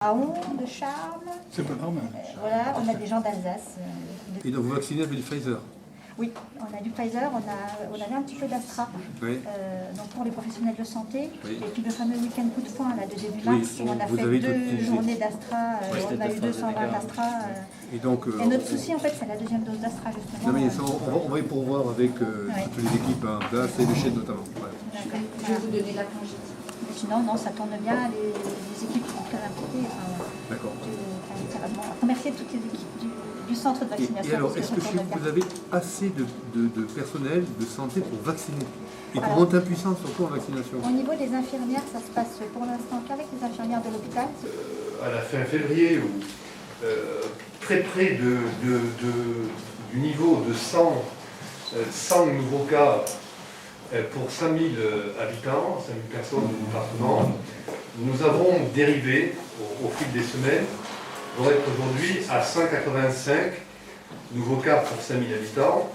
Raon, de Charmes. C'est pas normal. Voilà, on a des gens d'Alsace. Et donc vous vaccinez avec du Pfizer? Oui, on a du Pfizer, on avait un petit peu d'Astra. Oui. Donc pour les professionnels de santé. Oui. Et puis le fameux week-end coup de poing, là, de début Oui, mars, où on a vous fait avez 2 toutes les- journées d'Astra. Oui. On a eu 220 d'Astra. Et donc, Et notre souci, en fait, c'est la deuxième dose d'Astra, justement. non mais ça, on va y pourvoir avec toutes les équipes en place et le chef notamment. Voilà. D'accord. Je vais vous donner la congé. Sinon, non, ça tourne bien. Les équipes sont très impliquées. D'accord. Remercier toutes les équipes du centre de vaccination. Et alors, parce que est-ce ça que tourne chez bien. vous avez assez de personnel de santé pour vacciner et pour Alors, monter en puissance surtout en vaccination? Au niveau des infirmières, ça se passe pour l'instant qu'avec les infirmières de l'hôpital. À la fin février, ou très près du niveau de 100 nouveaux cas pour 5000 habitants, 5000 personnes du département, nous avons dérivé au fil des semaines pour être aujourd'hui à 185 nouveaux cas pour 5000 habitants,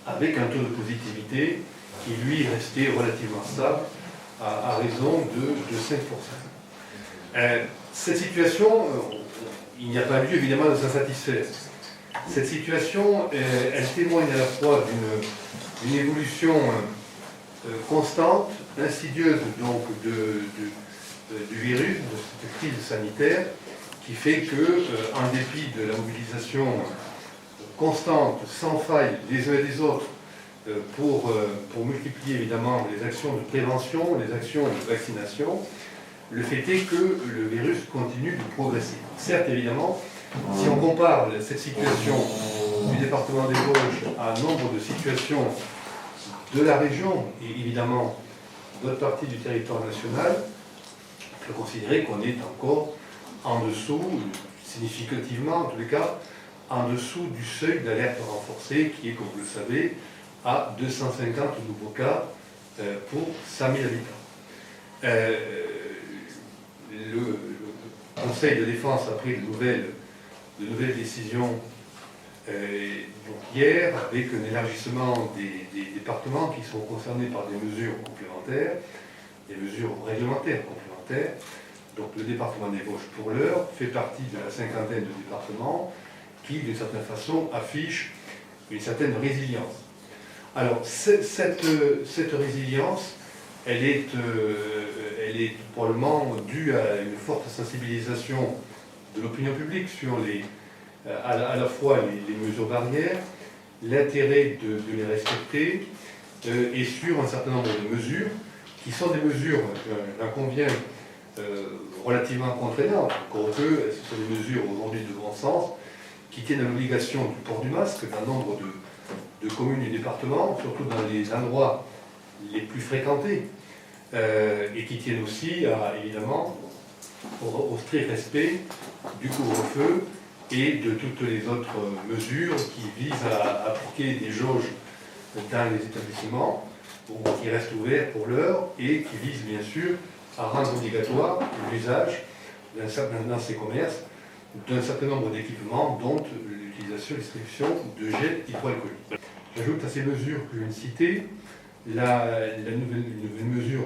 avec un taux de positivité qui lui restait relativement stable à raison de 5%. Cette situation, il n'y a pas lieu évidemment de s'en satisfaire. Cette situation, elle témoigne à la fois d'une évolution constante, insidieuse donc du virus, de cette crise sanitaire, qui fait que, en dépit de la mobilisation constante, sans faille des uns et des autres, pour multiplier évidemment les actions de prévention, les actions de vaccination, le fait est que le virus continue de progresser. Certes, évidemment, si on compare cette situation du département des Vosges à un nombre de situations de la région et évidemment d'autres parties du territoire national, on peut considérer qu'on est encore en dessous, significativement en tous les cas, en dessous du seuil d'alerte renforcée qui est, comme vous le savez, à 250 nouveaux cas pour 5000 habitants. Le Conseil de défense a pris de nouvelles décisions hier, avec un élargissement des départements qui sont concernés par des mesures complémentaires, des mesures réglementaires complémentaires. Donc le département des Vosges, pour l'heure, fait partie de la cinquantaine de départements qui, d'une certaine façon, affichent une certaine résilience. Alors, cette résilience, elle est probablement due à une forte sensibilisation de l'opinion publique sur à la fois les mesures barrières, l'intérêt de les respecter, et sur un certain nombre de mesures, qui sont des mesures, j'en conviens, relativement contraignantes, quoique ce sont des mesures aujourd'hui de bon sens, qui tiennent à l'obligation du port du masque dans nombre de communes et départements, surtout dans les endroits les plus fréquentés, et qui tiennent aussi, évidemment, au strict respect du couvre-feu et de toutes les autres mesures qui visent à appliquer des jauges dans les établissements, qui restent ouverts pour l'heure, et qui visent bien sûr à rendre obligatoire l'usage dans ces commerces d'un certain nombre d'équipements, dont l'utilisation et distribution de gel hydroalcoolique. J'ajoute à ces mesures que je viens de citer une nouvelle mesure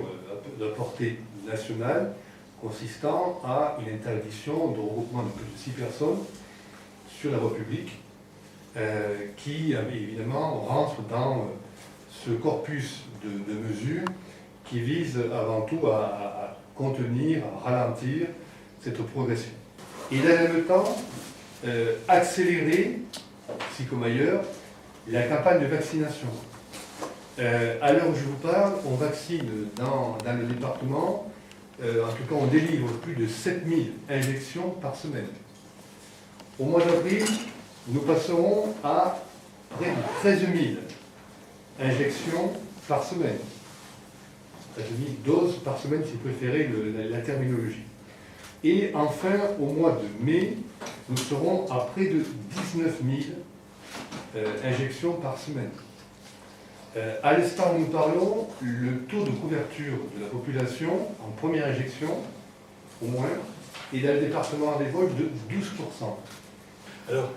de portée nationale consistant à une interdiction de regroupement de plus de 6 personnes sur la voie publique, qui évidemment rentre dans ce corpus de mesures qui vise avant tout à contenir, à ralentir cette progression. Et dans le même temps, accélérer, ici comme ailleurs, la campagne de vaccination. À l'heure où je vous parle, on vaccine dans le département, en tout cas on délivre plus de 7000 injections par semaine. Au mois d'avril, nous passerons à près de 13 000 injections par semaine. 13 000 doses par semaine, si vous préférez la terminologie. Et enfin, au mois de mai, nous serons à près de 19 000 injections par semaine. À l'instant où nous parlons, le taux de couverture de la population en première injection, au moins, est dans le département des Vosges de 12%. Alors,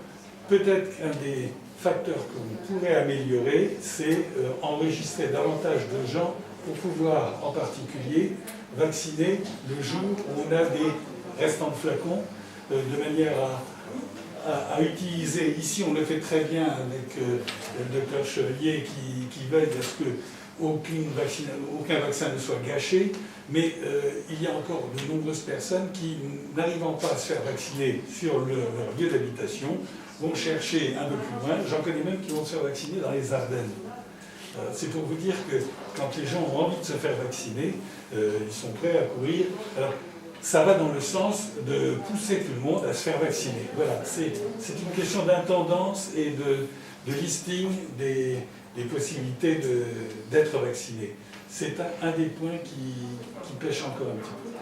peut-être qu'un des facteurs que vous pourrez améliorer, c'est enregistrer davantage de gens pour pouvoir, en particulier, vacciner le jour où on a des restant de flacon, de manière à utiliser. Ici, on le fait très bien avec le docteur Chevalier qui veille à ce que aucun vaccin ne soit gâché, mais il y a encore de nombreuses personnes qui, n'arrivant pas à se faire vacciner sur leur lieu d'habitation, vont chercher un peu plus loin. J'en connais même qui vont se faire vacciner dans les Ardennes. C'est pour vous dire que quand les gens ont envie de se faire vacciner, ils sont prêts à courir. Alors, ça va dans le sens de pousser tout le monde à se faire vacciner. Voilà, c'est une question d'intendance et de listing des possibilités d'être vacciné. C'est un des points qui pêche encore un petit peu.